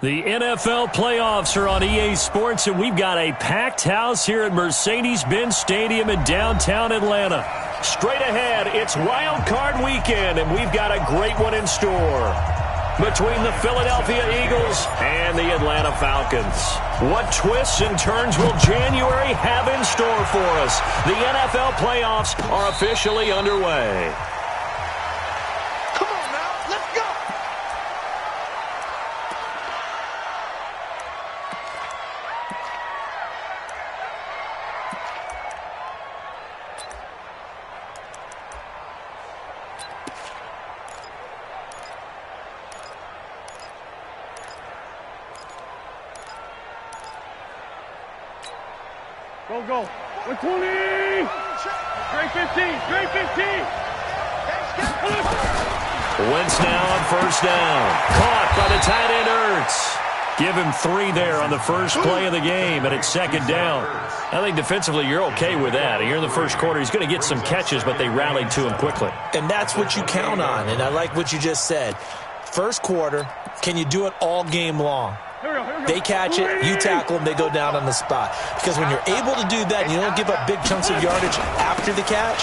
The NFL playoffs are on EA Sports, and we've got a packed house here at Mercedes-Benz Stadium in downtown Atlanta. Straight ahead, it's Wild Card Weekend, and we've got a great one in store between the Philadelphia Eagles and the Atlanta Falcons. What twists and turns will January have in store for us? The NFL playoffs are officially underway. Go. 120. Straight 15. Straight 15. Wentz now on first down. Caught by the tight end Ertz. Give him 3 there on the first play of the game, and it's second down. I think defensively you're okay with that. Here in the first quarter, he's going to get some catches, but they rallied to him quickly. And that's what you count on, and I like what you just said. First quarter, can you do it all game long? They catch it, you tackle them, they go down on the spot. Because when you're able to do that and you don't give up big chunks of yardage after the catch,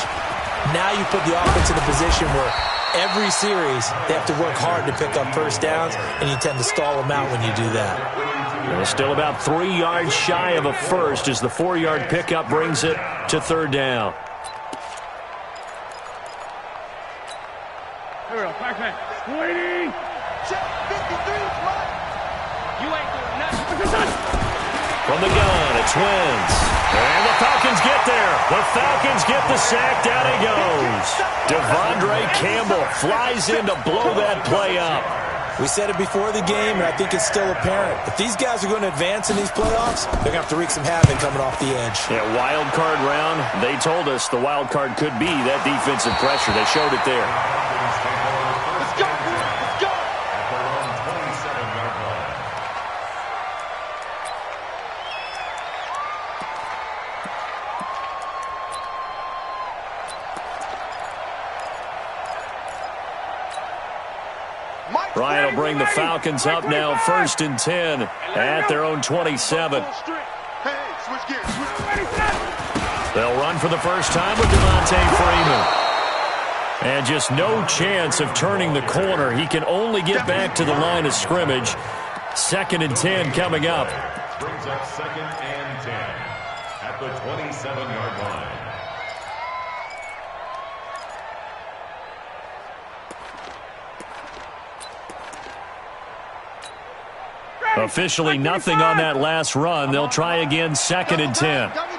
now you put the offense in a position where every series they have to work hard to pick up first downs, and you tend to stall them out when you do that. And it's still about 3 yards shy of a first as the 4-yard pickup brings it to third down. Here we go, back. Waiting. Check 53. You ain't doing nothing. From the gun, it's Wentz. And the Falcons get there. The Falcons get the sack. Down he goes. Devondre Campbell flies in to blow that play up. We said it before the game, and I think it's still apparent. If these guys are going to advance in these playoffs, they're going to have to wreak some havoc coming off the edge. Yeah, wild card round. They told us the wild card could be that defensive pressure. They showed it there. Ryan will bring the Falcons up now, 1st and 10 at their own 27. They'll run for the first time with Devontae Freeman. And just no chance of turning the corner. He can only get back to the line of scrimmage. 2nd and 10 coming up. Brings up 2nd and 10 at the 27-yard line. Officially nothing on that last run. They'll try again, 2nd and 10. 3 down.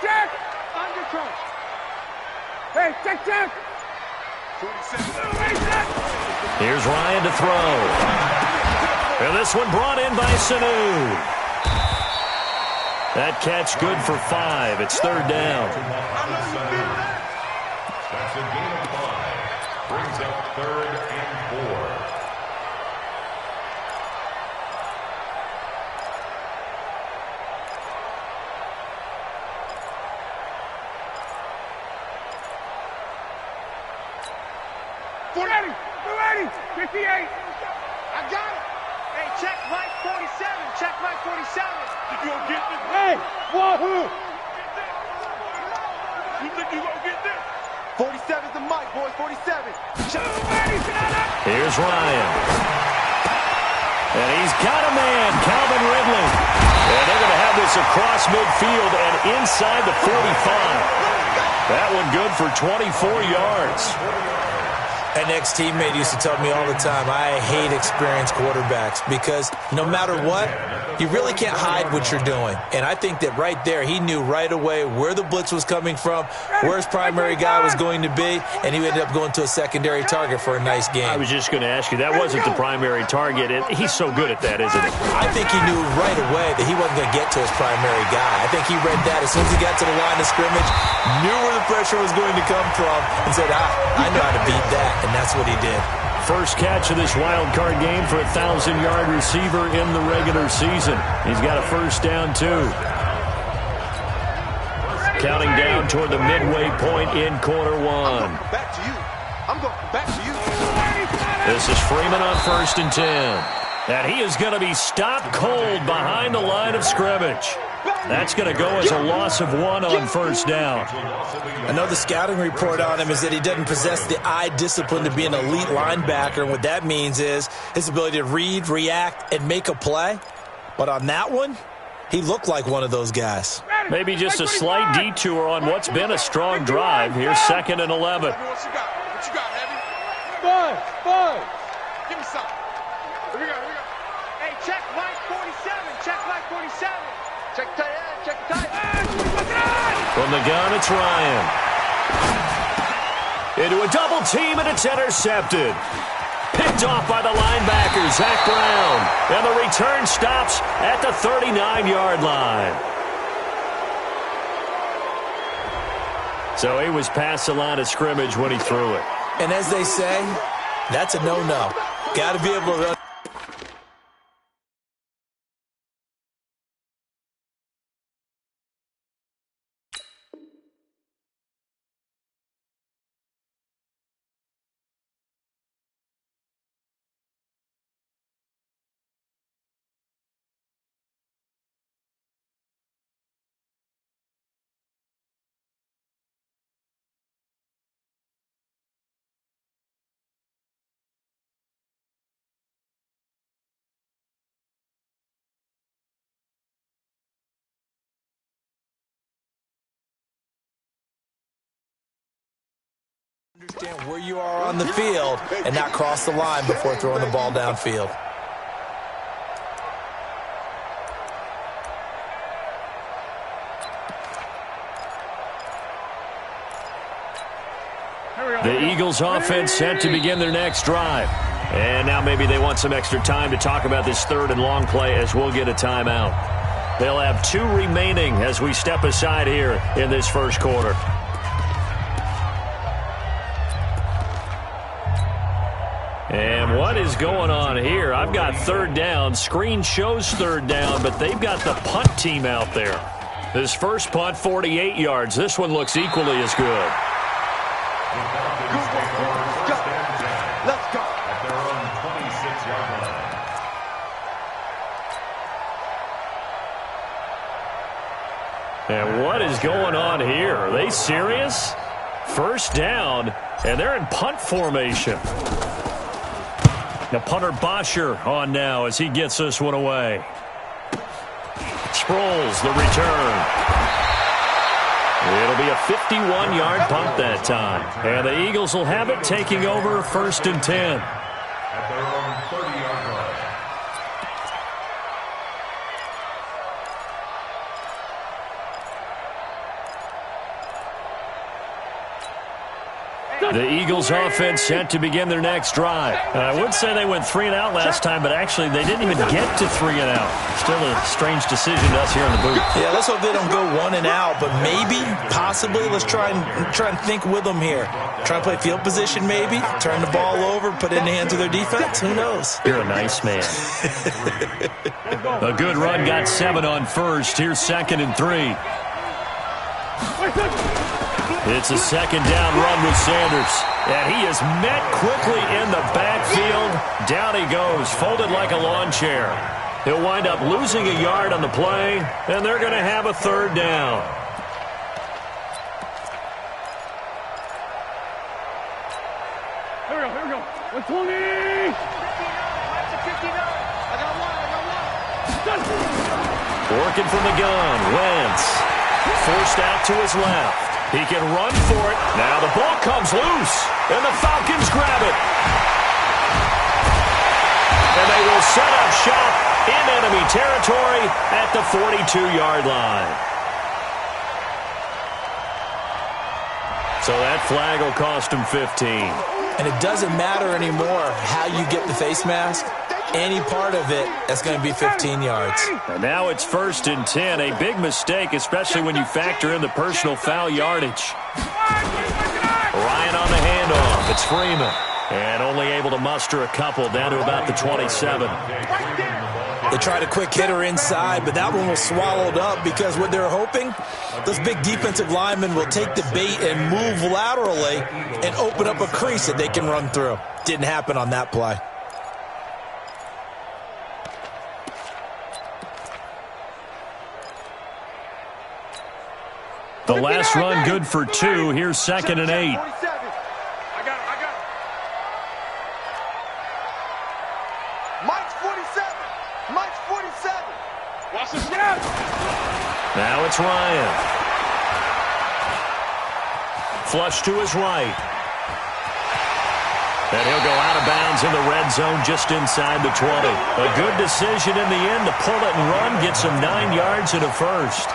Check. Undercut. Hey, check. Here's Ryan to throw. And this one brought in by Sanu. That catch good for 5. It's 3rd down. That's a gain of 5. Brings up 3rd and 4. Ready. 58. I got it. Hey, check right 47. Check right 47. You gonna get this? Hey, wahoo! You think you gonna get this? 47's the mic, boys. 47. Here's Ryan. And he's got a man, Calvin Ridley. And they're going to have this across midfield and inside the 45. That one good for 24 yards. An ex-teammate used to tell me all the time, I hate experienced quarterbacks because no matter what, you really can't hide what you're doing. And I think that right there, he knew right away where the blitz was coming from, where his primary guy was going to be, and he ended up going to a secondary target for a nice game. I was just going to ask you, that wasn't the primary target. He's so good at that, isn't he? I think he knew right away that he wasn't going to get to his primary guy. I think he read that as soon as he got to the line of scrimmage, knew where the pressure was going to come from, and said, I know how to beat that. And that's what he did. First catch of this wild card game for a 1,000-yard receiver in the regular season. He's got a first down, too. Counting down toward the midway point in quarter one. Back to you. I'm going back to you. This is Freeman on 1st and 10. And he is going to be stopped cold behind the line of scrimmage. That's going to go as a loss of 1 on 1st down. I know the scouting report on him is that he doesn't possess the eye discipline to be an elite linebacker. And what that means is his ability to read, react, and make a play. But on that one, he looked like one of those guys. Maybe just a slight detour on what's been a strong drive. Here's 2nd and 11. What you got, Heavy? Five. Give me something. Here we go. Hey, check Mike 47. Check Mike 47. Check tight end. Check tight end. From the gun, it's Ryan. Into a double team, and it's intercepted. Picked off by the linebacker, Zach Brown. And the return stops at the 39-yard line. So he was past the line of scrimmage when he threw it. And as they say, that's a no-no. Got to be able to run. Understand where you are on the field and not cross the line before throwing the ball downfield. The Eagles offense set to begin their next drive. And now maybe they want some extra time to talk about this 3rd and long play as we'll get a timeout. They'll have 2 remaining as we step aside here in this first quarter. And what is going on here? I've got 3rd down. Screen shows 3rd down, but they've got the punt team out there. This first punt, 48 yards. This one looks equally as good. Let's go. At their own 26-yard line. And what is going on here? Are they serious? 1st down, and they're in punt formation. Now punter Bosher on now as he gets this one away. Sproles, the return. It'll be a 51-yard punt that time. And the Eagles will have it, taking over 1st and 10. At their own 30-yard line. The Eagles offense set to begin their next drive. I would say they went 3 and out last time, but actually they didn't even get to 3 and out. Still a strange decision to us here in the booth. Yeah, let's hope they don't go 1 and out, but maybe, possibly, let's try and think with them here. Try and play field position maybe, turn the ball over, put it in the hands of their defense. Who knows? You're a nice man. A good run, got 7 on 1st. Here's 2nd and 3. It's a 2nd down run with Sanders. And he is met quickly in the backfield. Down he goes, folded like a lawn chair. He'll wind up losing a yard on the play, and they're going to have a 3rd down. Here we go. 120. I got one. Working from the gun, Wentz. Forced out to his left. He can run for it. Now the ball comes loose, and the Falcons grab it. And they will set up shop in enemy territory at the 42-yard line. So that flag will cost him 15. And it doesn't matter anymore how you get the face mask. Any part of it, that's going to be 15 yards. And now it's 1st and 10. A big mistake, especially when you factor in the personal foul yardage. Ryan on the handoff. It's Freeman. And only able to muster a couple down to about the 27. They tried a quick hitter inside, but that one was swallowed up because what they're hoping, those big defensive linemen will take the bait and move laterally and open up a crease that they can run through. Didn't happen on that play. The last run good for 2. Here's 2nd and 8. I got it. Mike's 47. Mike's 47. Watch the snap. Now it's Ryan. Flush to his right. And he'll go out of bounds in the red zone just inside the 20. A good decision in the end to pull it and run, get some 9 yards and a first.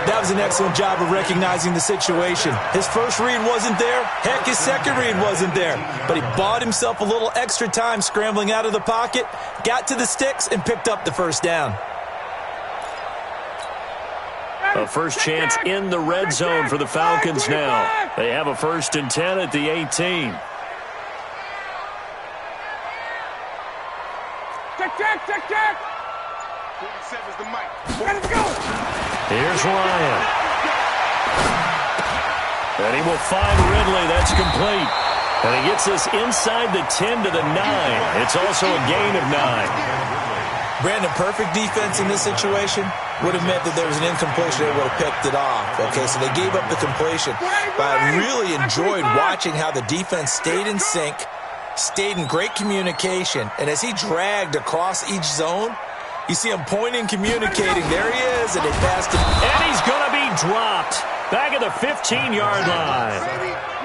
That was an excellent job of recognizing the situation. His first read wasn't there. Heck, his second read wasn't there. But he bought himself a little extra time scrambling out of the pocket, got to the sticks, and picked up the first down. A first chance in the red zone for the Falcons now. They have a 1st and 10 at the 18. Check. 47's the mic. Let's go. Here's Ryan. And he will find Ridley. That's complete. And he gets this inside the 10 to the 9. It's also a gain of 9. Brandon, perfect defense in this situation would have meant that there was an incompletion. They would have picked it off. Okay, so they gave up the completion. But I really enjoyed watching how the defense stayed in sync, stayed in great communication. And as he dragged across each zone, you see him pointing, communicating. There he is, and they passed him. And he's going to be dropped back at the 15-yard line.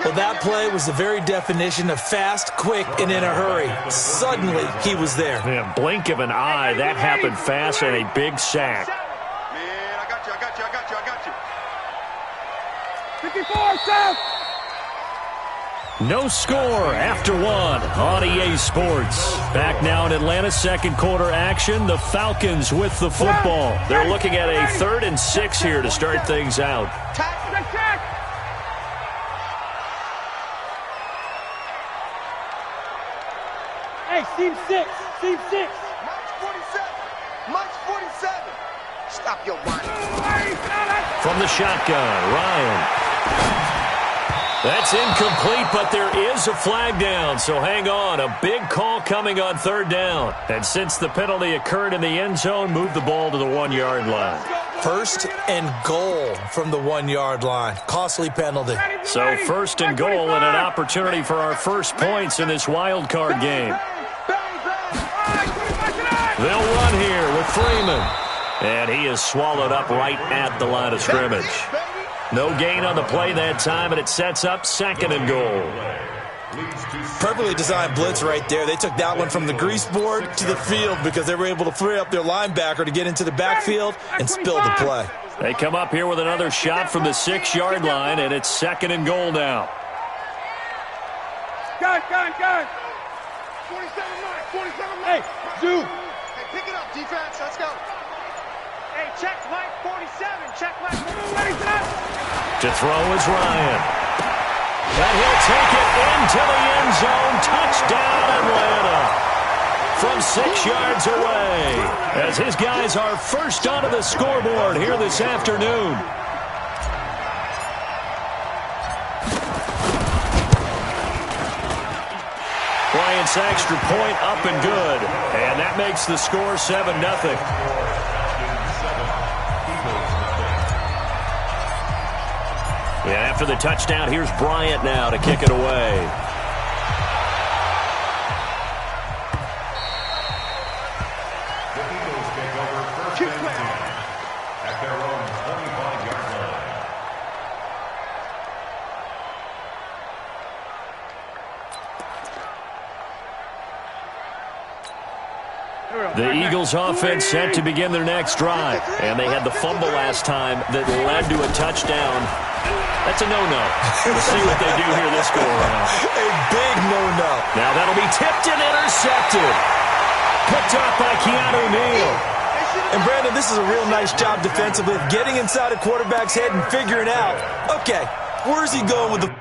Well, that play was the very definition of fast, quick, and in a hurry. Suddenly, he was there. Yeah, blink of an eye. That happened fast and a big sack. Man, I got you. 54, South. No score after 1 on EA Sports. Back now in Atlanta, second quarter action. The Falcons with the football. They're looking at a 3rd and 6 here to start things out. Hey, Team 6. Mike's 47. Stop your whining. From the shotgun, Ryan. That's incomplete, but there is a flag down, so hang on. A big call coming on 3rd down. And since the penalty occurred in the end zone, move the ball to the 1-yard line. 1st and goal from the 1-yard line. Costly penalty. So 1st and goal and an opportunity for our first points in this wild card game. They'll run here with Freeman. And he is swallowed up right at the line of scrimmage. No gain on the play that time, and it sets up 2nd and goal. Perfectly designed blitz right there. They took that one from the grease board to the field because they were able to free up their linebacker to get into the backfield and spill the play. They come up here with another shot from the 6-yard line, and it's 2nd and goal now. Gun. 47 Mike. Hey, dude. Hey, pick it up, defense. Let's go. Hey, check Mike 47. Check Mike 47. To throw is Ryan. And he'll take it into the end zone. Touchdown, Atlanta. From 6 yards away. As his guys are first onto the scoreboard here this afternoon. Bryant's extra point up and good. And that makes the score 7-0. And after the touchdown, here's Bryant now to kick it away. The Eagles take over 1st and 10 at their own 25-yard line. The Eagles offense set to begin their next drive. And they had the fumble last time that led to a touchdown. That's a no-no. We'll see what they do here this go-around. A big no-no. Now that'll be tipped and intercepted. Picked up by Keanu Neal. And Brandon, this is a real nice job defensively of getting inside a quarterback's head and figuring out, okay, where's he going with the...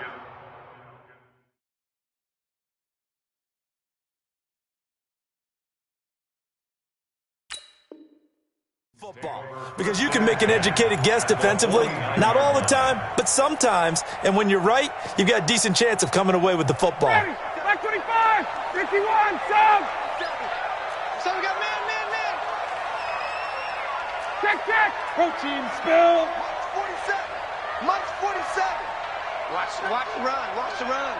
Football. Because you can make an educated guess defensively, not all the time, but sometimes. And when you're right, you've got a decent chance of coming away with the football. Back 25, 51, sub. So we got man. Check. Protein spill. Mike's 47. Watch the run.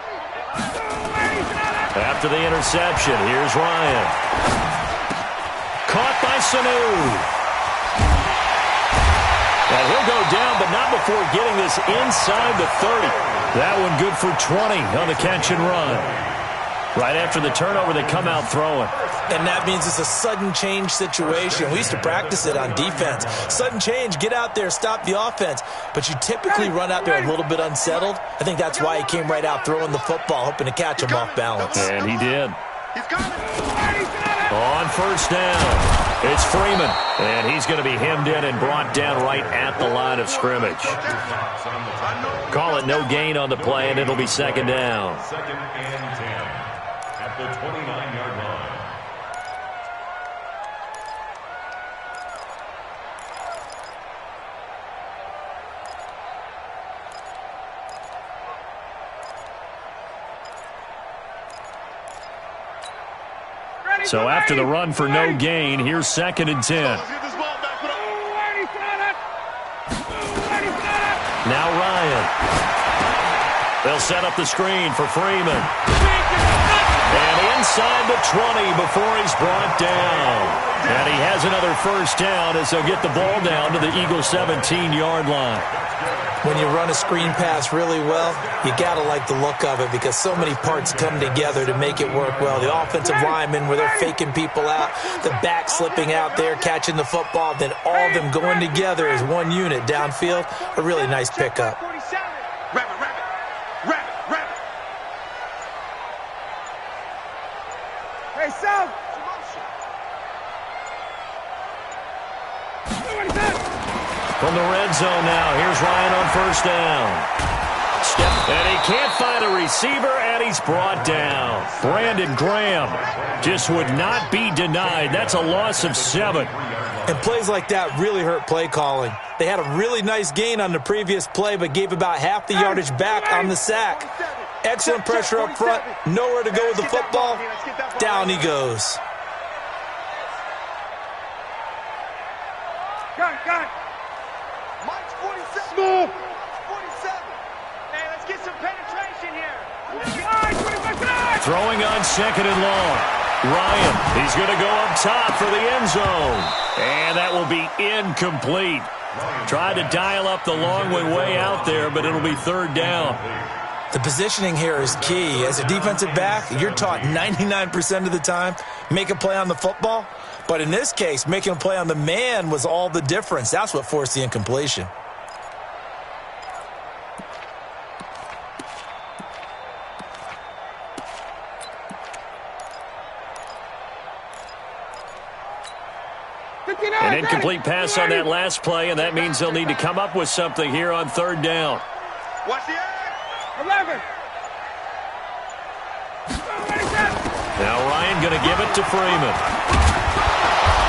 After the interception, here's Ryan. Caught by Sanu. And he'll go down, but not before getting this inside the 30. That one good for 20 on the catch and run. Right after the turnover, they come out throwing. And that means it's a sudden change situation. We used to practice it on defense. Sudden change, get out there, stop the offense. But you typically run out there a little bit unsettled. I think that's why he came right out throwing the football, hoping to catch him off balance. And he did. On first down, it's Freeman. And he's going to be hemmed in and brought down right at the line of scrimmage. Call it no gain on the play, and it'll be second down. Second and 10 at the 29-yard line. So after the run for no gain, here's second and 10. Now Ryan. They'll set up the screen for Freeman. And inside the 20 before he's brought down. And he has another first down as they'll get the ball down to the Eagles' 17-yard line. When you run a screen pass really well, you got to like the look of it because so many parts come together to make it work well. The offensive linemen, where they're faking people out, the back slipping out there, catching the football, then all of them going together as one unit downfield. A really nice pickup. Hey, Sal. From the red zone now, here's Ryan on first down. And he can't find a receiver, and he's brought down. Brandon Graham just would not be denied. That's a loss of 7. And plays like that really hurt play calling. They had a really nice gain on the previous play, but gave about half the yardage back on the sack. Excellent pressure up front, nowhere to go with the football. Down he goes. Got it. Mike's 47. Smooth. 47. Hey, let's get some penetration here. Throwing on second and long. Ryan, he's going to go up top for the end zone. And that will be incomplete. Tried to dial up the long way out there, but it'll be third down. The positioning here is key. As a defensive back, you're taught 99% of the time, make a play on the football. But in this case, making a play on the man was all the difference. That's what forced the incompletion. An incomplete pass on that last play, and that means they'll need to come up with something here on third down. Watch the 11. Now Ryan going to give it to Freeman.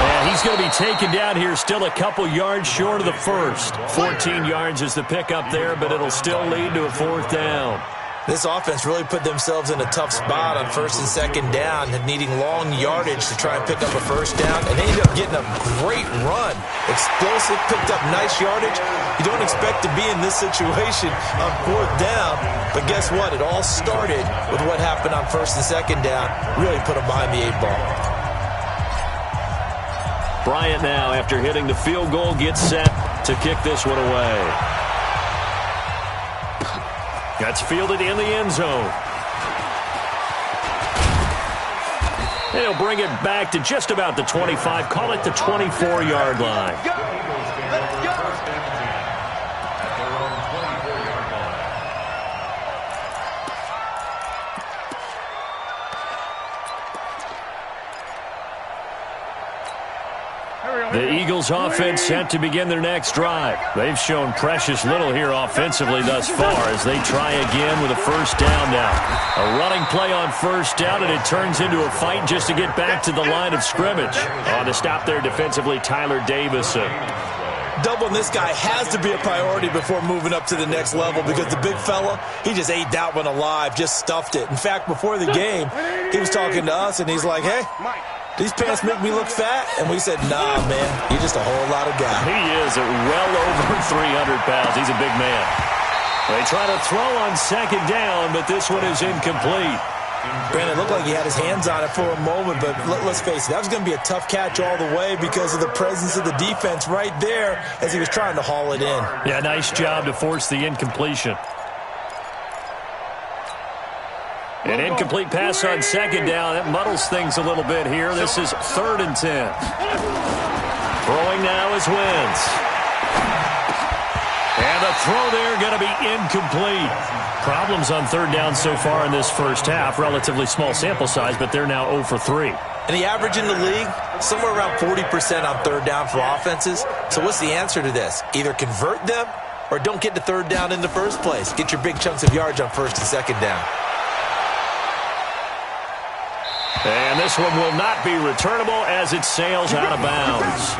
And he's going to be taken down here still a couple yards short of the first. 14 yards is the pickup there, but it'll still lead to a fourth down. This offense really put themselves in a tough spot on first and second down, needing long yardage to try and pick up a first down, and they ended up getting a great run. Explosive, picked up nice yardage. You don't expect to be in this situation on fourth down, but guess what? It all started with what happened on first and second down. Really put them behind the 8 ball. Bryant now, after hitting the field goal, gets set to kick this one away. That's fielded in the end zone. And he'll bring it back to just about the 25. Call it the 24-yard line. Let's go. At their own 24-yard line. Here we go. The Eagles offense set to begin their next drive. They've shown precious little here offensively thus far as they try again with a first down now. A running play on first down, and it turns into a fight just to get back to the line of scrimmage. On the stop there defensively, Tyler Davison. Doubling this guy has to be a priority before moving up to the next level because the big fella, he just ate that one alive, just stuffed it. In fact, before the game, he was talking to us, and he's like, hey, these pants make me look fat? And we said, nah, man, you're just a whole lot of guy. He is well over 300 pounds. He's a big man. They try to throw on second down, but this one is incomplete. Brandon, it looked like he had his hands on it for a moment, but let's face it, that was going to be a tough catch all the way because of the presence of the defense right there as he was trying to haul it in. Yeah, nice job to force the incompletion. An incomplete pass on second down. That muddles things a little bit here. This is 3rd and 10. Throwing now is Wentz. And the throw there going to be incomplete. Problems on third down so far in this first half. Relatively small sample size, but they're now 0 for 3. And the average in the league, somewhere around 40% on third down for offenses. So what's the answer to this? Either convert them or don't get to third down in the first place. Get your big chunks of yards on first and second down. And this one will not be returnable as it sails out of bounds.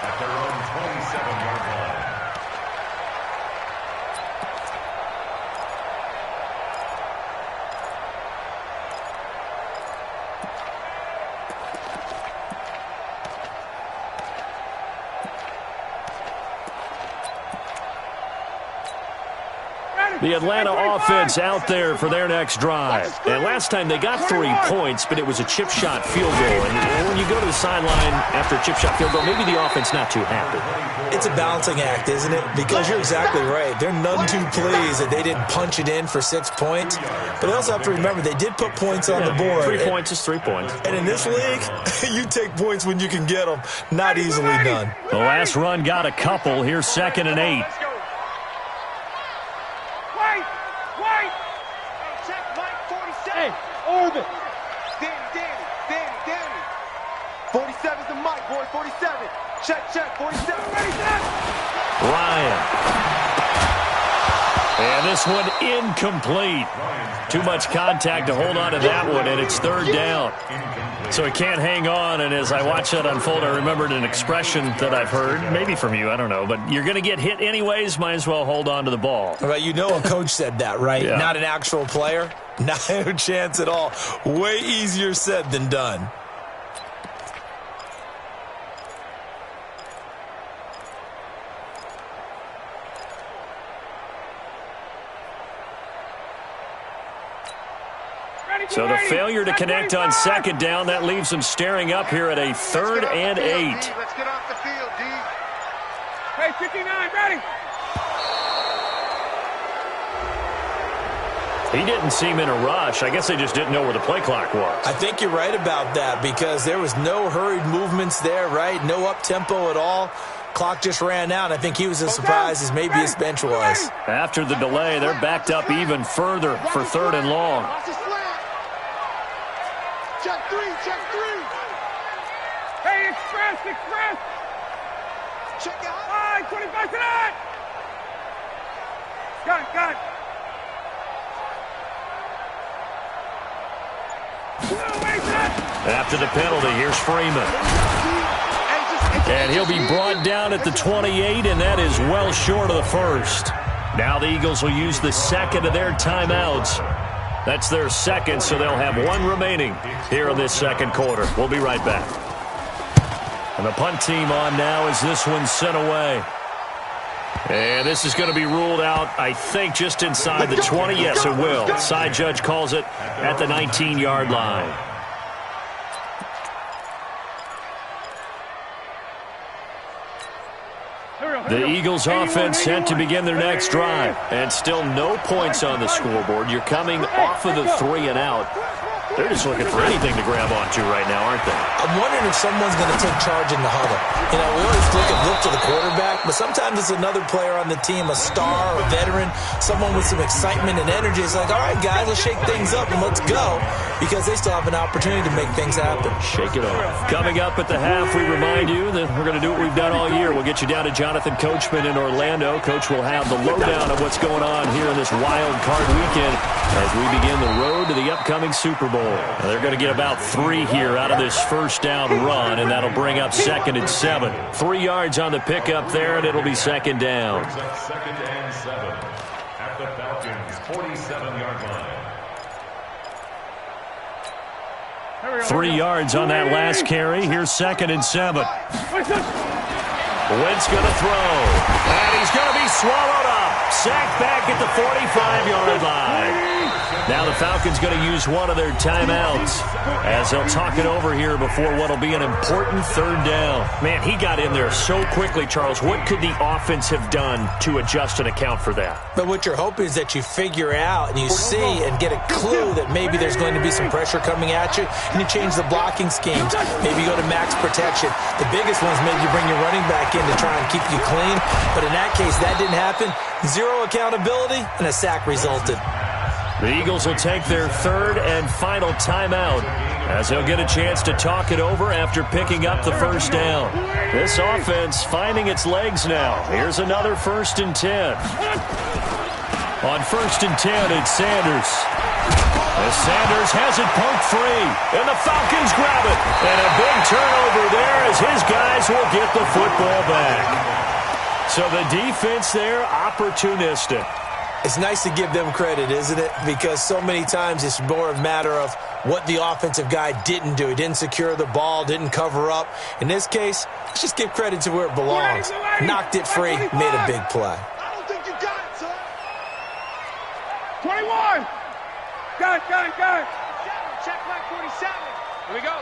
At their own 27-yard line. The Atlanta offense out there for their next drive. And last time they got 3 points, but it was a chip shot field goal. And when you go to the sideline after a chip shot field goal, maybe the offense not too happy. It's a balancing act, isn't it? Because you're exactly right. They're none too pleased that they didn't punch it in for 6 points. But they also have to remember they did put points on the board. 3 points is 3 points. And in this league, you take points when you can get them. Not easily done. The last run got a couple. Here's 2nd and 8. Hey, Orbit. Danny. 47's the mic, boy. 47. Check. 47. Ready, set. Ryan. And this one incomplete. Too much contact to hold on to that one, and it's 3rd down. So he can't hang on, and as I watch that unfold, I remembered an expression that I've heard, maybe from you, I don't know, but you're going to get hit anyways, might as well hold on to the ball. Well, you know a coach said that, right? Yeah. Not an actual player. Not a chance at all. Way easier said than done. So the failure to connect on second down, that leaves them staring up here at a 3rd and 8. Let's get off the field, D. Hey, 59, ready. He didn't seem in a rush. I guess they just didn't know where the play clock was. I think you're right about that because there was no hurried movements there, right? No up-tempo at all. Clock just ran out. I think he was as surprised as maybe his bench was. After the delay, they're backed up even further for 3rd and long. Check 3. Hey, express. Check out. All right, 25 tonight. Got it. After the penalty, here's Freeman. And he'll be brought down at the 28, and that is well short of the first. Now the Eagles will use the 2nd of their timeouts. That's their 2nd, so they'll have 1 remaining here in this 2nd quarter. We'll be right back. And the punt team on now as this one's sent away. And this is going to be ruled out, I think, just inside the 20. Yes, it will. Side judge calls it at the 19-yard line. The Eagles offense set to begin their next drive. And still no points on the scoreboard. You're coming off of the 3 and out. They're just looking for anything to grab onto right now, aren't they? I'm wondering if someone's going to take charge in the huddle. You know, we always look to the quarterback, but sometimes it's another player on the team, a star, a veteran, someone with some excitement and energy. It's like, all right, guys, let's shake things up and let's go, because they still have an opportunity to make things happen. Shake it off. Coming up at the half, we remind you that we're going to do what we've done all year. We'll get you down to Jonathan Coachman in Orlando. Coach will have the lowdown of what's going on here in this wild card weekend as we begin the road to the upcoming Super Bowl. Now, they're going to get about 3 here out of this first down run, and that'll bring up 2nd and 7. 3 yards on the pickup there, and it'll be 2nd down. 2nd and 7 at the Falcons' 47-yard line. 3 yards on that last carry. Here's 2nd and 7. Wentz going to throw, and he's going to be swallowed up. Sacked back at the 45-yard line. Now the Falcons going to use one of their timeouts as they'll talk it over here before what will be an important 3rd down. Man, he got in there so quickly, Charles. What could the offense have done to adjust and account for that? But what you're hoping is that you figure out and you see and get a clue that maybe there's going to be some pressure coming at you, and you change the blocking schemes. Maybe you go to max protection. The biggest one is maybe you bring your running back in to try and keep you clean. But in that case, that didn't happen. 0 accountability, and a sack resulted. The Eagles will take their 3rd and final timeout as they'll get a chance to talk it over after picking up the first down. This offense finding its legs now. Here's another 1st and 10. On 1st and 10, it's Sanders. As Sanders has it poked free, and the Falcons grab it. And a big turnover there as his guys will get the football back. So the defense there, opportunistic. It's nice to give them credit, isn't it? Because so many times it's more a matter of what the offensive guy didn't do. He didn't secure the ball, didn't cover up. In this case, let's just give credit to where it belongs. Knocked it free, made a big play. I don't think you got it, son. 21. Got it. Check like 47. Here we go.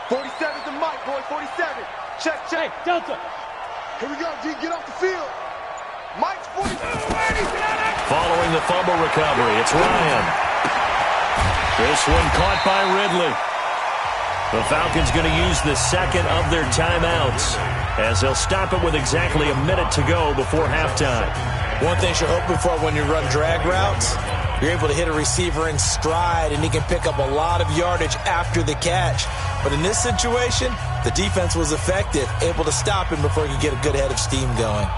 47's the mic, boy. 47. Check. Hey, Delta. Here we go, D. Get off the field. Mike's 47. Following the fumble recovery, it's Ryan. This one caught by Ridley. The Falcons going to use the 2nd of their timeouts as they'll stop it with exactly a minute to go before halftime. One thing you're hoping for when you run drag routes, you're able to hit a receiver in stride, and he can pick up a lot of yardage after the catch. But in this situation, the defense was effective, able to stop him before he could get a good head of steam going.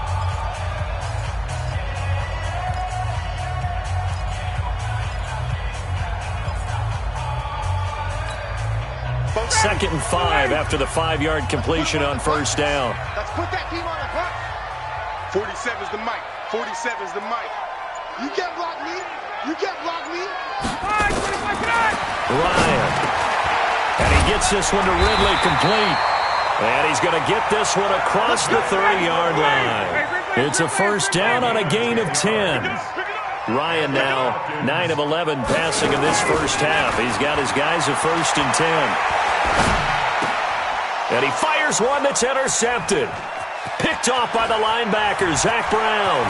Second and 5 after the 5-yard completion on 1st down. Let's put that team on the clock. 47's the mic. 47's the mic. You can't block me. You can't block me. Ryan. And he gets this one to Ridley complete. And he's going to get this one across the 30-yard line. It's a 1st down on a gain of 10. Ryan now 9 of 11 passing in this first half. He's got his guys a 1st and 10. And he fires one that's intercepted. Picked off by the linebacker, Zach Brown.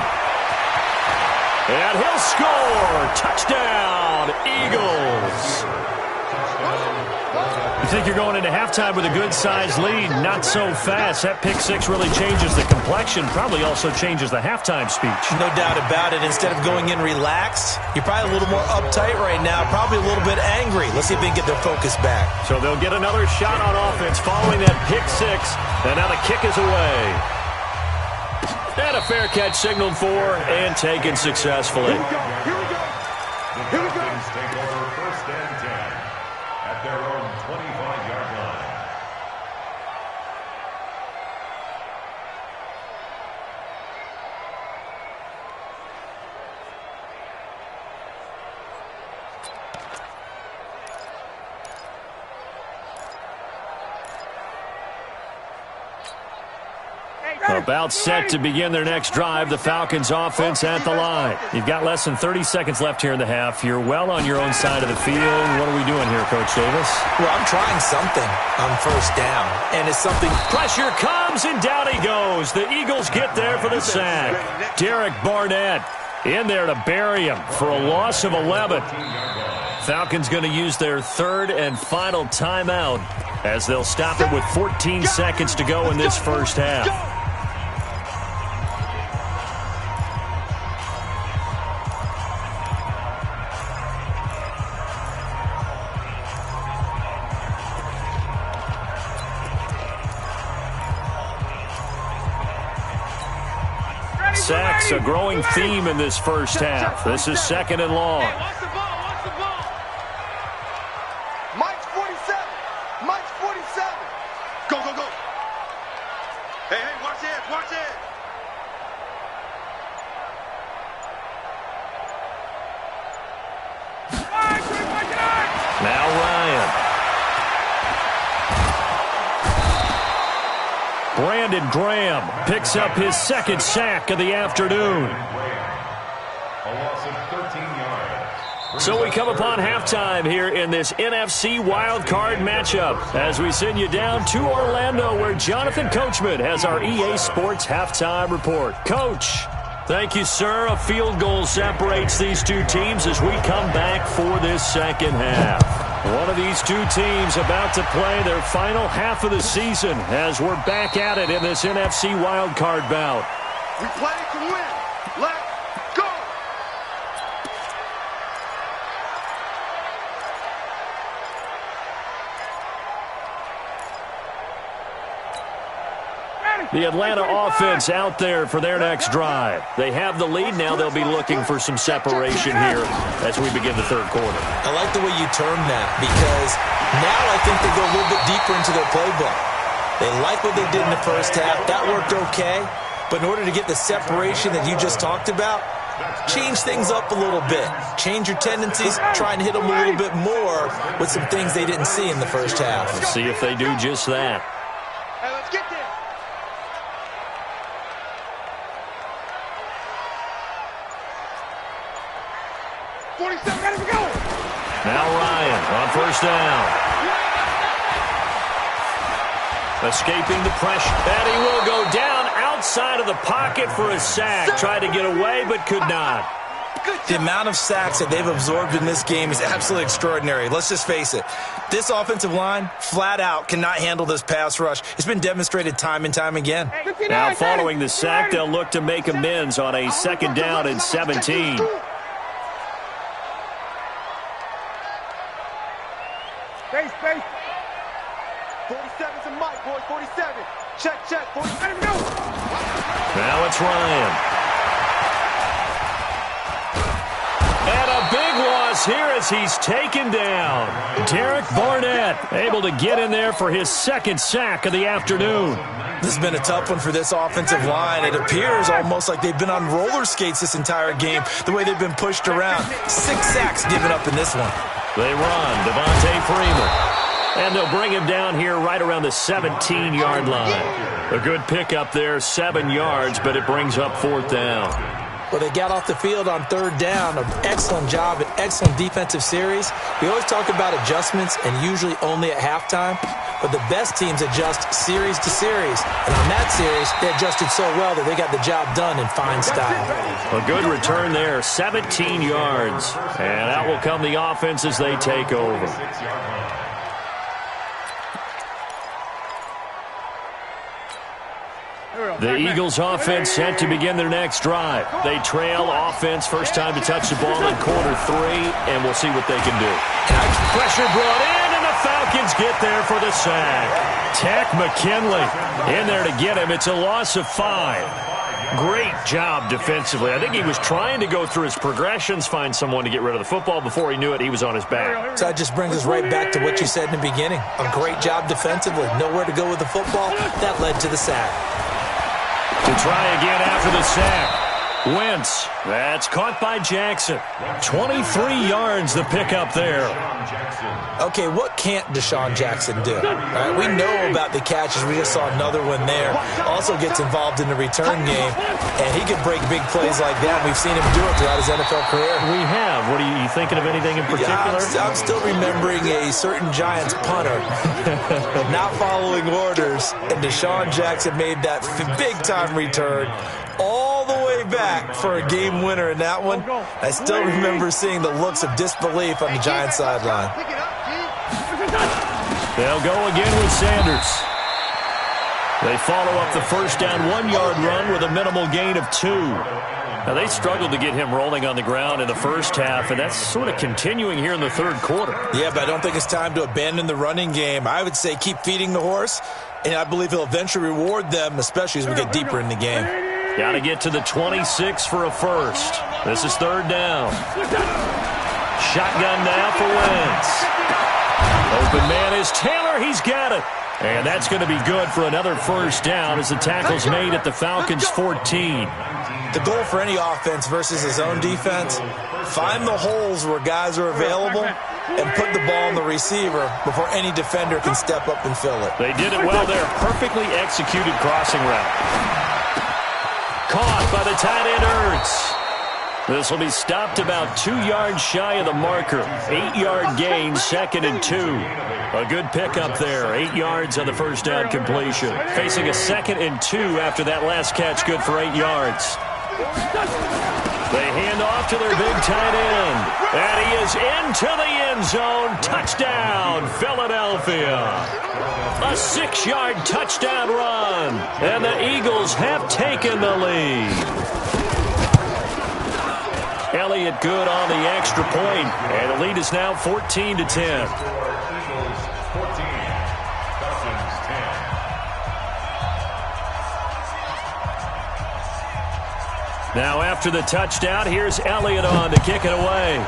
And he'll score. Touchdown, Eagles. You think you're going into halftime with a good-sized lead. Not so fast. That pick 6 really changes the complexion. Probably also changes the halftime speech. No doubt about it. Instead of going in relaxed, you're probably a little more uptight right now. Probably a little bit angry. Let's see if they can get their focus back. So they'll get another shot on offense following that pick 6. And now the kick is away. And a fair catch signaled for and taken successfully. Here we go. Here we go. Take over 1st and 10 at their own 25-yard line. About set to begin their next drive. The Falcons offense at the line. You've got less than 30 seconds left here in the half. You're well on your own side of the field. What are we doing here, Coach Davis? Well, I'm trying something on 1st down, and it's something. Pressure comes, and down he goes. The Eagles get there for the sack. Derek Barnett in there to bury him for a loss of 11. Falcons going to use their third and final timeout as they'll stop it with 14 seconds to go in this first half. Sacks, a growing theme in this first half. This is second and long. Hey, watch the ball, watch the ball. Mike's 47. Mike's 47. Go, go, go. Hey, hey, watch it, watch it. Now Ryan. Brandon Graham picks up his second sack of the afternoon. A loss of 13 yards. So we come upon halftime here in this NFC wildcard matchup as we send you down to Orlando where Jonathan Coachman has our EA Sports halftime report. Coach, thank you, sir. A field goal separates these two teams as we come back for this second half. One of these two teams about to play their final half of the season as we're back at it in this NFC wildcard bout. We play to win. Let's go. The Atlanta offense out there for their next drive. They have the lead. Now they'll be looking for some separation here as we begin the third quarter. I like the way you term that because now I think they go a little bit deeper into their playbook. They like what they did in the first half. That worked okay. But in order to get the separation that you just talked about, change things up a little bit. Change your tendencies. Try and hit them a little bit more with some things they didn't see in the first half. Let's see if they do just that. Hey, let's get there. Now Ryan on first down. Escaping the pressure. And he will go down outside of the pocket for a sack. Tried to get away, but could not. The amount of sacks that they've absorbed in this game is absolutely extraordinary. Let's just face it. This offensive line, flat out, cannot handle this pass rush. It's been demonstrated time and time again. Now following the sack, they'll look to make amends on a second down and 17. Space. 47's a Mike, boys. 47. Check. 47. Go. Now it's Ryan. And a big loss here as he's taken down. Derek Barnett able to get in there for his second sack of the afternoon. This has been a tough one for this offensive line. It appears almost like they've been on roller skates this entire game, the way they've been pushed around. 6 sacks given up in this one. They run, Devontae Freeman. And they'll bring him down here right around the 17-yard line. A good pickup there, 7 yards, but it brings up fourth down. Well, they got off the field on third down. An excellent job, an excellent defensive series. We always talk about adjustments and usually only at halftime, but the best teams adjust series to series. And on that series, they adjusted so well that they got the job done in fine style. A good return there, 17 yards. And out will come the offense as they take over. The Eagles offense set to begin their next drive. They trail offense, first time to touch the ball in quarter 3, and we'll see what they can do. Pressure brought in, and the Falcons get there for the sack. Tech McKinley in there to get him. It's a loss of 5. Great job defensively. I think he was trying to go through his progressions, find someone to get rid of the football. Before he knew it, he was on his back. So that just brings us right back to what you said in the beginning. A great job defensively. Nowhere to go with the football. That led to the sack. To try again after the sack. Wentz. That's caught by Jackson. 23 yards the pickup there. Okay, what can't Deshaun Jackson do? All right, we know about the catches. We just saw another one there. Also gets involved in the return game, and he can break big plays like that. We've seen him do it throughout his NFL career. We have. What are you thinking of anything in particular? Yeah, I'm still remembering a certain Giants punter not following orders, and Deshaun Jackson made that big-time return all the way back for a game winner in that one. I still remember seeing the looks of disbelief on the Giants sideline. They'll go again with Sanders. They follow up the first down 1-yard run with a minimal gain of 2. Now, they struggled to get him rolling on the ground in the first half, and that's sort of continuing here in the third quarter. Yeah, but I don't think it's time to abandon the running game. I would say keep feeding the horse, and I believe he'll eventually reward them, especially as we get deeper in the game. Got to get to the 26 for a first. This is third down. Shotgun now for Wentz. Open man is Taylor. He's got it. And that's going to be good for another first down as the tackle's made at the Falcons' 14. The goal for any offense versus his own defense, find the holes where guys are available and put the ball on the receiver before any defender can step up and fill it. They did it well there. Perfectly executed crossing route. Caught by the tight end Ertz. This will be stopped about 2 yards shy of the marker. 8-yard gain, 2nd and 2. A good pickup there. 8 yards on the first down completion. Facing a 2nd and 2 after that last catch, good for 8 yards. They hand off to their big tight end. And he is into the end zone. Touchdown, Philadelphia. A 6-yard touchdown run. And the Eagles have taken the lead. Elliott good on the extra point, and the lead is now 14-10. Now after the touchdown, here's Elliott on to kick it away.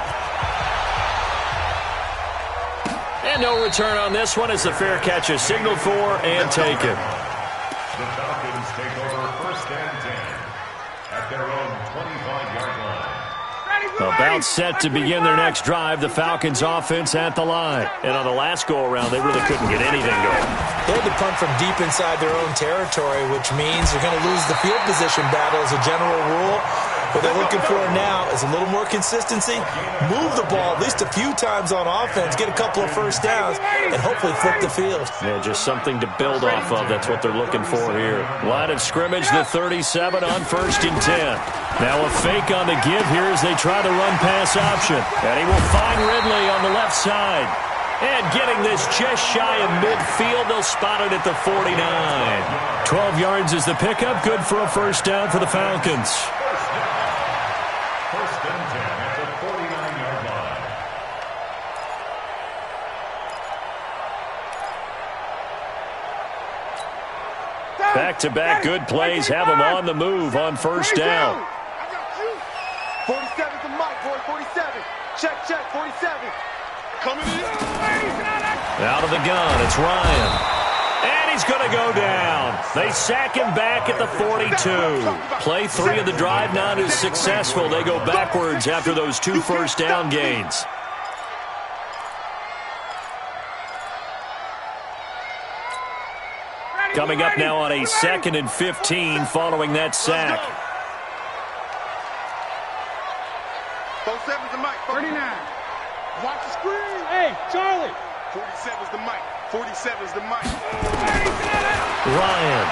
And no return on this one as the fair catch is signaled for and taken. The Falcons take over first and 10 at their own 25-yard line. About set to begin their next drive, the Falcons offense at the line. And on the last go-around, they really couldn't get anything going. They had to punt from deep inside their own territory, which means you're going to lose the field position battle as a general rule. What they're looking for now is a little more consistency, move the ball at least a few times on offense, get a couple of first downs, and hopefully flip the field. Yeah, just something to build off of. That's what they're looking for here. Line of scrimmage, the 37 on 1st and 10. Now a fake on the give here as they try the run-pass option. And he will find Ridley on the left side. And getting this just shy of midfield, they'll spot it at the 49. 12 yards is the pickup, good for a first down for the Falcons. First and 10 at the 49-yard line. Back-to-back good plays have them on the move on first down. 47's the mic, boy, 47. Check, 47. Coming in. Out of the gun, it's Ryan. And he's going to go down. They sack him back at the 42. Play 3 of the drive not as successful. They go backwards after those 2 first down gains. Coming up now on a 2nd and 15 following that sack. 47's the mic, 39. Watch the screen. Hey, Charlie. 47's the mic. 47's the mic. Ryan.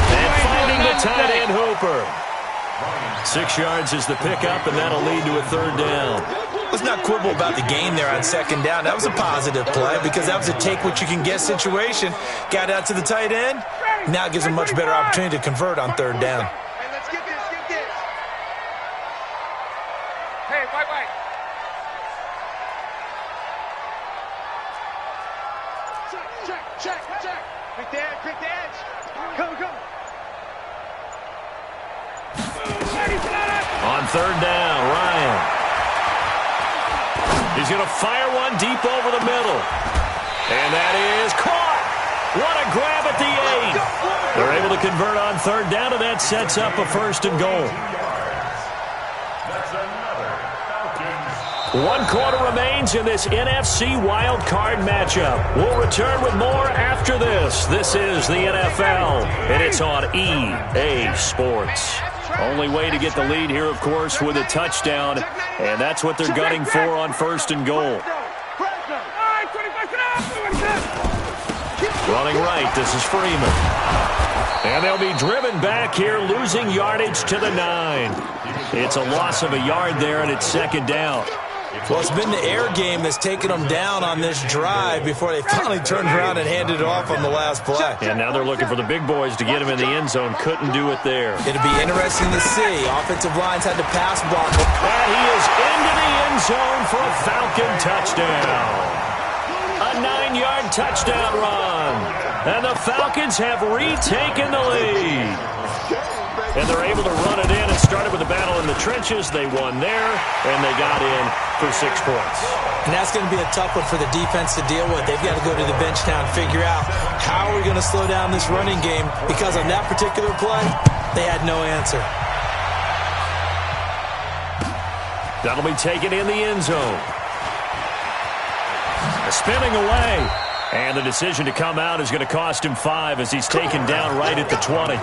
And finding the tight end Hooper. 6 yards is the pickup, and that'll lead to a third down. Let's not quibble about the gain there on 2nd down. That was a positive play because that was a take-what-you-can-get situation. Got out to the tight end. Now it gives them a much better opportunity to convert on 3rd down. Hey, let's get this, Hey, white. Check. Pick the edge. Come. On 3rd down, Ryan. He's going to fire one deep over the middle. And that is caught. What a grab at the 8. They're able to convert on 3rd down, and that sets up a 1st and goal. That's another Falcons. 1 quarter remains in this NFC wild card matchup. We'll return with more after this. This is the NFL, and it's on EA Sports. Only way to get the lead here, of course, with a touchdown, and that's what they're gunning for on 1st and goal. Running right, this is Freeman. And they'll be driven back here, losing yardage to the 9. It's a loss of a yard there, and it's second down. Well, it's been the air game that's taken them down on this drive before they finally turned around and handed it off on the last play. And now they're looking for the big boys to get him in the end zone. Couldn't do it there. It'll be interesting to see. Offensive lines had to pass block. And he is into the end zone for a Falcon touchdown. A 9-yard touchdown run. And the Falcons have retaken the lead. And they're able to run it in. It started with a battle in the trenches. They won there, and they got in for 6 points. And that's going to be a tough one for the defense to deal with. They've got to go to the bench now and figure out how are we going to slow down this running game, because on that particular play, they had no answer. That'll be taken in the end zone. Spinning away. And the decision to come out is going to cost him 5 as he's taken down right at the 20.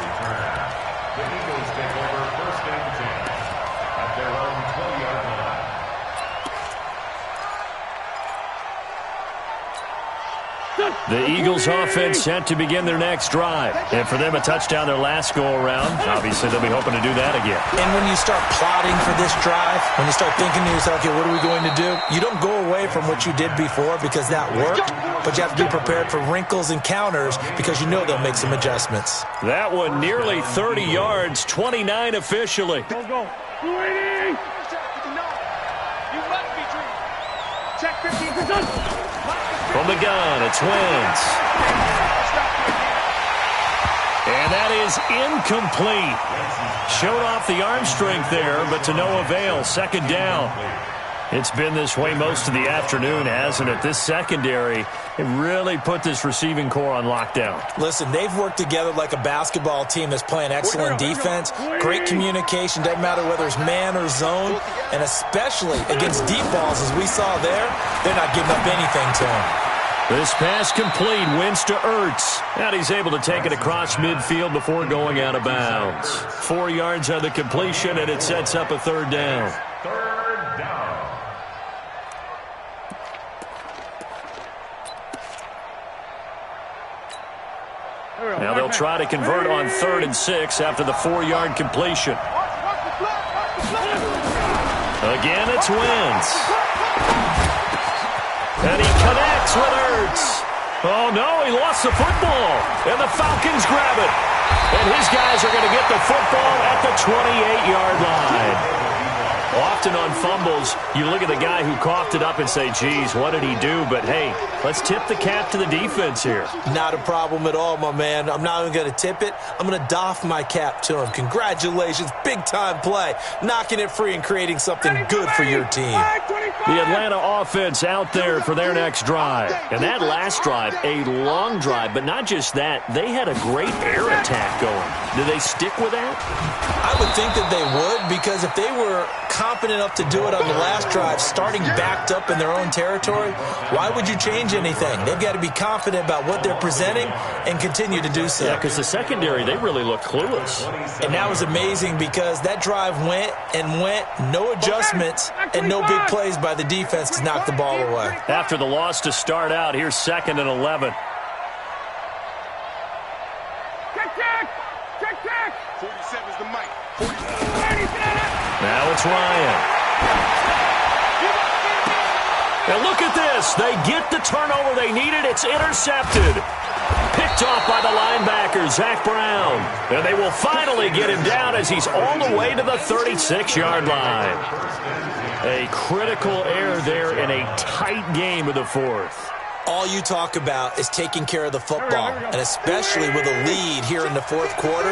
The Eagles take over first and 10 at their own 20-yard line. The Eagles offense set to begin their next drive. And for them, a touchdown their last go-around. Obviously, they'll be hoping to do that again. And when you start plotting for this drive, when you start thinking to yourself, okay, what are we going to do? You don't go away from what you did before because that worked, but you have to be prepared for wrinkles and counters because you know they'll make some adjustments. That one nearly 30 yards, 29 officially. Go. You must be dreaming. Check 15%. From the gun, it's Wentz. And that is incomplete. Showed off the arm strength there, but to no avail. Second down. It's been this way most of the afternoon, hasn't it? This secondary, it really put this receiving core on lockdown. Listen, they've worked together like a basketball team that's playing excellent defense. Great communication, doesn't matter whether it's man or zone. And especially against deep balls, as we saw there, they're not giving up anything to them. This pass complete, Wentz to Ertz. And he's able to take it across midfield before going out of bounds. 4 yards on the completion, and it sets up a third down. Third down. Now they'll try to convert on 3rd and 6 after the 4-yard completion. Again, it's Wentz. And he connects with Ertz. Oh, no, he lost the football. And the Falcons grab it. And his guys are going to get the football at the 28-yard line. Often on fumbles, you look at the guy who coughed it up and say, geez, what did he do? But, hey, let's tip the cap to the defense here. Not a problem at all, my man. I'm not even going to tip it. I'm going to doff my cap to him. Congratulations. Big-time play. Knocking it free and creating something good for your team. The Atlanta offense out there for their next drive. And that last drive, a long drive, but not just that. They had a great air attack going. Do they stick with that? I would think that they would, because if they were confident enough to do it on the last drive, starting backed up in their own territory, why would you change anything? They've got to be confident about what they're presenting and continue to do so. Yeah, because the secondary, they really look clueless. And that was amazing because that drive went, no adjustments, and no big plays by the defense to knock the ball away. After the loss to start out, here's 2nd and 11. Check. 47's the mic. Now it's Ryan. And look at this. They get the turnover they needed. It's intercepted. Picked off by the linebacker, Zach Brown. And they will finally get him down as he's all the way to the 36-yard line. A critical error there in a tight game of the 4th. All you talk about is taking care of the football, and especially with a lead here in the 4th quarter,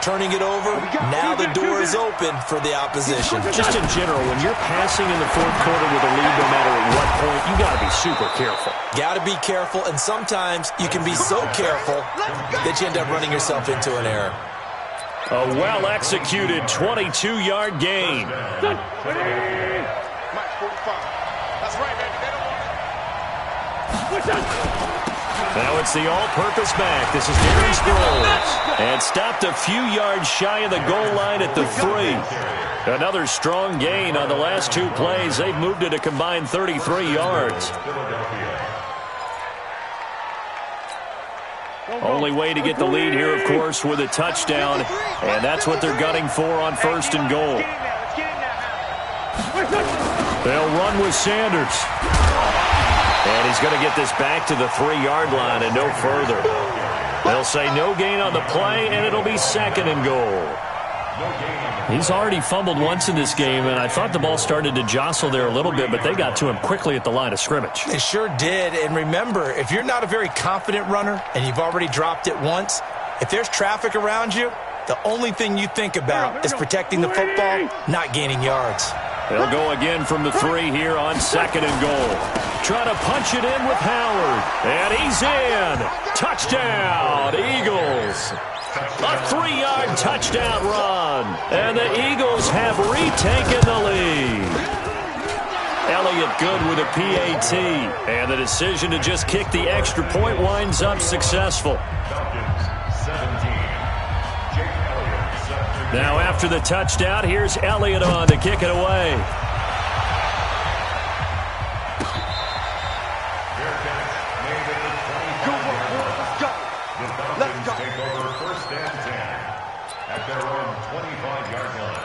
turning it over, now the door is open for the opposition. Just in general, when you're passing in the 4th quarter with a lead, no matter at what point, you got to be super careful. Got to be careful, and sometimes you can be so careful that you end up running yourself into an error. A well-executed 22-yard gain. Mike 45. That's right, baby. They don't want it. Now it's the all-purpose back. This is Darren Sproles. And stopped a few yards shy of the goal line at the 3. Another strong gain on the last 2 plays. They've moved it a combined 33 yards. Only way to get the lead here, of course, with a touchdown, and that's what they're gunning for on 1st and goal. They'll run with Sanders. And he's going to get this back to the 3-yard line and no further. They'll say no gain on the play, and it'll be 2nd and goal. He's already fumbled once in this game, and I thought the ball started to jostle there a little bit, but they got to him quickly at the line of scrimmage. They sure did. And remember, if you're not a very confident runner and you've already dropped it once, if there's traffic around you, the only thing you think about is protecting the football, not gaining yards. They'll go again from the 3 here on 2nd and goal. Trying to punch it in with Howard. And he's in. Touchdown, Eagles. A 3-yard touchdown run. And the Eagles have retaken the lead. Elliott good with a PAT. And the decision to just kick the extra point winds up successful. Now after the touchdown, here's Elliott on to kick it away. Let's go. Take over 1st and 10 at their own 25-yard line.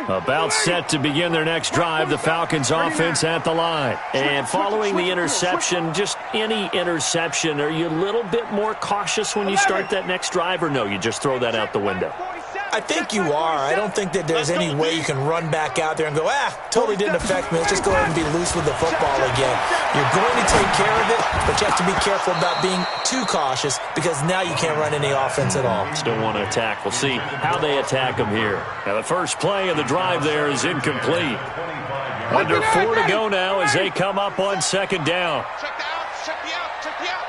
About set to begin their next drive, the Falcons offense at the line. And following the interception, just any interception, are you a little bit more cautious when you start that next drive, or no, you just throw that out the window? I think you are. I don't think that there's any way you can run back out there and go, totally didn't affect me. Let's just go ahead and be loose with the football again. You're going to take care of it, but you have to be careful about being too cautious because now you can't run any offense at all. Still want to attack. We'll see how they attack them here. Now, the first play of the drive there is incomplete. Under 4 to go now as they come up on 2nd down. Check the out, check the out, check the out.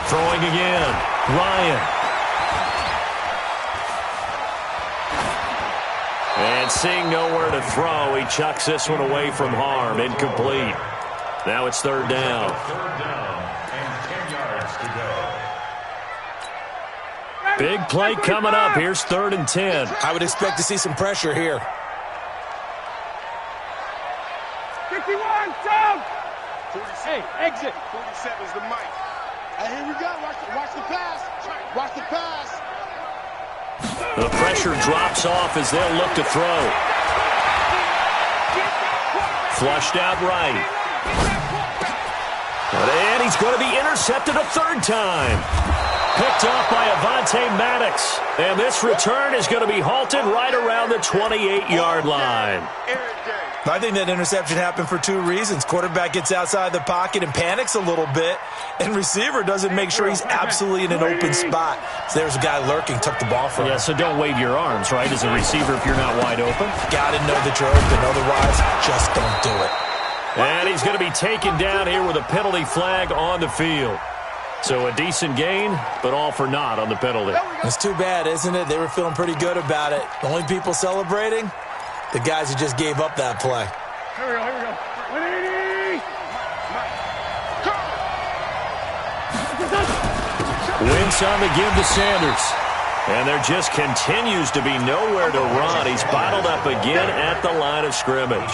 Throwing again. Ryan. And seeing nowhere to throw, he chucks this one away from harm. Incomplete. Now it's 3rd down. 3rd down and 10 yards to go. Big play coming up. Here's 3rd and 10. I would expect to see some pressure here. 51, down. 47. Hey, exit. 47 is the mic. Hey, here we go. Watch the pass. Watch the pass. The pressure drops off as they'll look to throw. Flushed out right. And he's going to be intercepted a 3rd time. Picked off by Avonte Maddox. And this return is going to be halted right around the 28-yard line. I think that interception happened for 2 reasons. Quarterback gets outside the pocket and panics a little bit, and receiver doesn't make sure he's absolutely in an open spot. So there's a guy lurking, took the ball from him. Yeah, so don't wave your arms, right, as a receiver if you're not wide open. Got to know that you're open. Otherwise, just don't do it. And he's going to be taken down here with a penalty flag on the field. So a decent gain, but all for naught on the penalty. It's too bad, isn't it? They were feeling pretty good about it. The only people celebrating? The guys who just gave up that play. Here we go. 180. Wentz on the give to Sanders. And there just continues to be nowhere to run. He's bottled up again at the line of scrimmage.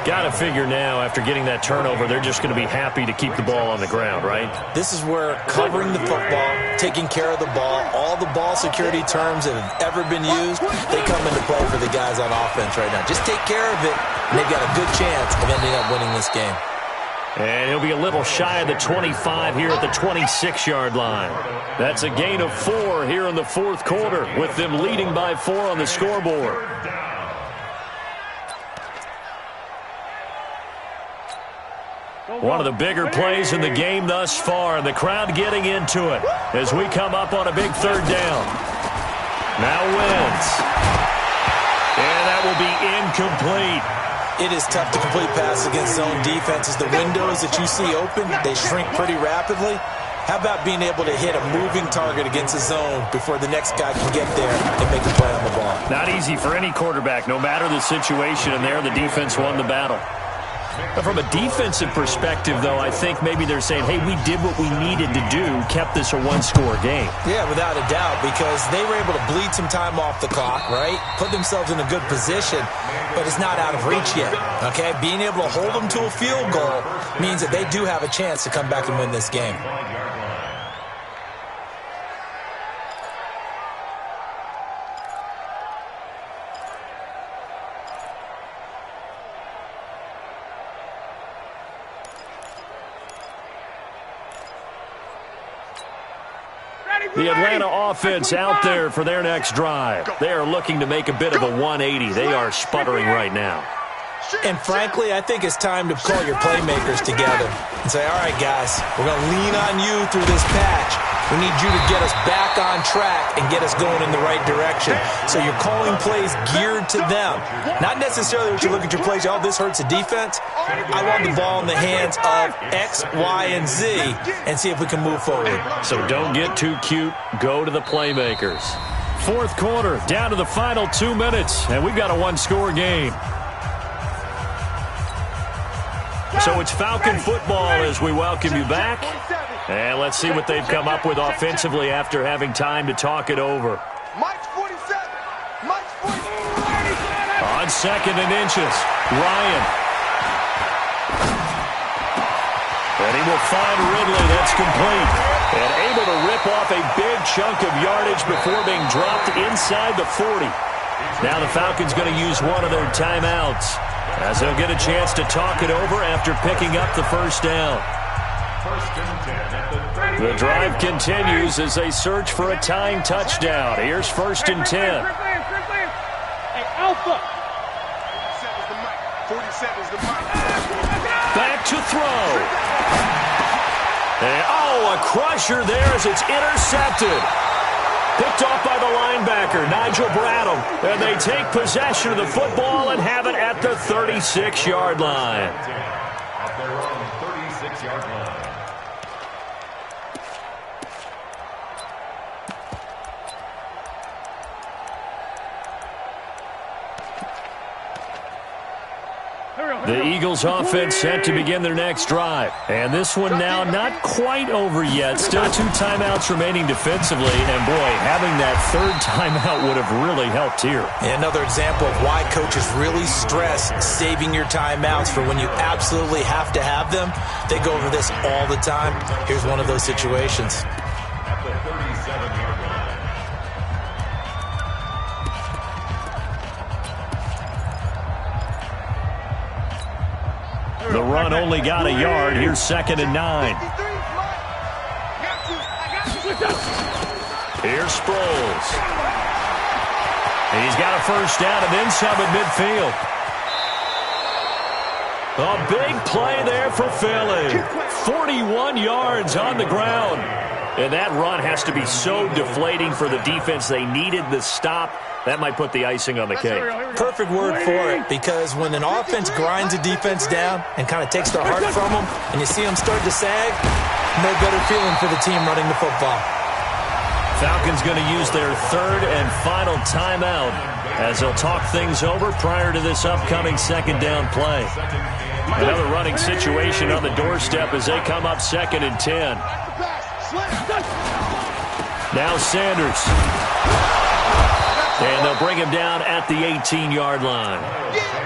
Got to figure now, after getting that turnover, they're just going to be happy to keep the ball on the ground, right? This is where covering the football, taking care of the ball, all the ball security terms that have ever been used, they come into play for the guys on offense right now. Just take care of it, and they've got a good chance of ending up winning this game. And he'll be a little shy of the 25 here at the 26-yard line. That's a gain of 4 here in the 4th quarter, with them leading by 4 on the scoreboard. One of the bigger plays in the game thus far, and the crowd getting into it as we come up on a big 3rd down. Now Wentz. And that will be incomplete. It is tough to complete passes against zone defenses. The windows that you see open, they shrink pretty rapidly. How about being able to hit a moving target against a zone before the next guy can get there and make a play on the ball? Not easy for any quarterback, no matter the situation, and there the defense won the battle. From a defensive perspective, though, I think maybe they're saying, hey, we did what we needed to do, kept this a one-score game. Yeah, without a doubt, because they were able to bleed some time off the clock, right? Put themselves in a good position, but it's not out of reach yet, okay? Being able to hold them to a field goal means that they do have a chance to come back and win this game. The Atlanta offense out there for their next drive. They are looking to make a bit of a 180. They are sputtering right now. And frankly, I think it's time to call your playmakers together and say, all right, guys, we're going to lean on you through this patch. We need you to get us back on track and get us going in the right direction. So you're calling plays geared to them. Not necessarily what you look at your plays, oh, this hurts the defense. I want the ball in the hands of X, Y, and Z and see if we can move forward. So don't get too cute. Go to the playmakers. Fourth quarter, down to the final 2 minutes, and we've got a one-score game. So it's Falcon football as we welcome you back. And let's see what they've come up with offensively after having time to talk it over. Mike's 47. Mike's 47. On second and inches, Ryan. And he will find Ridley. That's complete. And able to rip off a big chunk of yardage before being dropped inside the 40. Now the Falcons going to use one of their timeouts as they'll get a chance to talk it over after picking up the first down. The drive continues as they search for a tying touchdown. Here's 1st and 10. Hey, Alpha. 47's the mic. Back to throw. And, a crusher there as it's intercepted. Picked off by the linebacker, Nigel Bradham. And they take possession of the football and have it at the 36-yard line. At their own 36-yard line. The Eagles offense set to begin their next drive. And this one now not quite over yet. Still 2 timeouts remaining defensively. And boy, having that 3rd timeout would have really helped here. And another example of why coaches really stress saving your timeouts for when you absolutely have to have them. They go over this all the time. Here's one of those situations. At the 37-yard line. The run only got a yard. Here's 2nd and 9. Here's Sproles. He's got a first down and then some at midfield. A big play there for Philly. 41 yards on the ground. And that run has to be so deflating for the defense. They needed the stop. That might put the icing on the cake. Perfect word for it, because when an offense grinds a defense down and kind of takes their heart from them, and you see them start to sag, no better feeling for the team running the football. Falcons going to use their 3rd and final timeout as they'll talk things over prior to this upcoming 2nd down play. Another running situation on the doorstep as they come up 2nd and 10. Now Sanders. And they'll bring him down at the 18-yard line.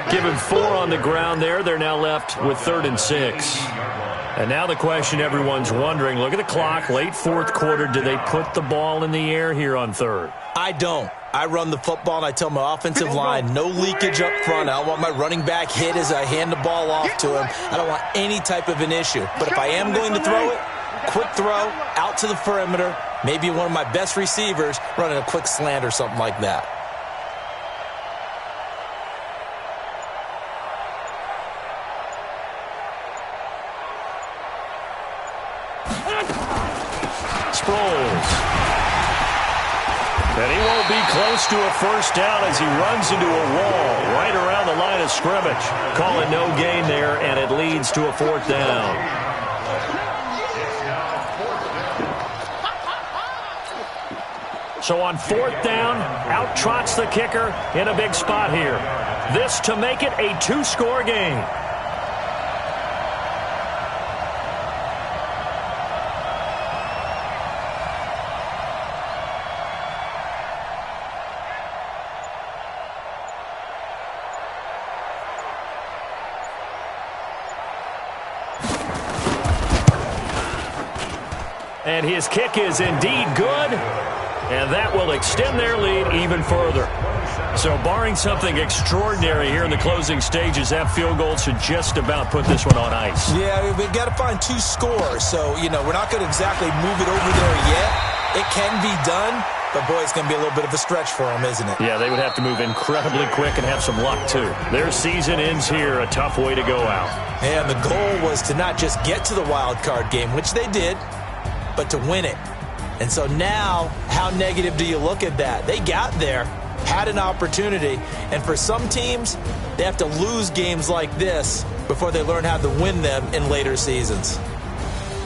Give him 4 on the ground there. They're now left with 3rd and 6. And now the question everyone's wondering, look at the clock, late 4th quarter. Do they put the ball in the air here on 3rd? I don't. I run the football, and I tell my offensive line, no leakage up front. I don't want my running back hit as I hand the ball off to him. I don't want any type of an issue. But if I am going to throw it, quick throw, out to the perimeter, maybe one of my best receivers running a quick slant or something like that. Sproles. And he won't be close to a first down as he runs into a wall right around the line of scrimmage. Call it no gain there, and it leads to a 4th down. So on 4th down, out trots the kicker in a big spot here. This to make it a 2-score game. And his kick is indeed good. And that will extend their lead even further. So barring something extraordinary here in the closing stages, that field goal should just about put this one on ice. Yeah, we've got to find 2 scores. So, we're not going to exactly move it over there yet. It can be done, but, boy, it's going to be a little bit of a stretch for them, isn't it? Yeah, they would have to move incredibly quick and have some luck, too. Their season ends here, a tough way to go out. And the goal was to not just get to the wild card game, which they did, but to win it. And so now, how negative do you look at that? They got there, had an opportunity, and for some teams, they have to lose games like this before they learn how to win them in later seasons.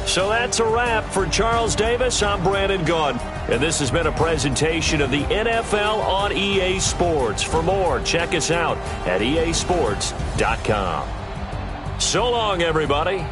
So that's a wrap for Charles Davis. I'm Brandon Gunn, and this has been a presentation of the NFL on EA Sports. For more, check us out at easports.com. So long, everybody.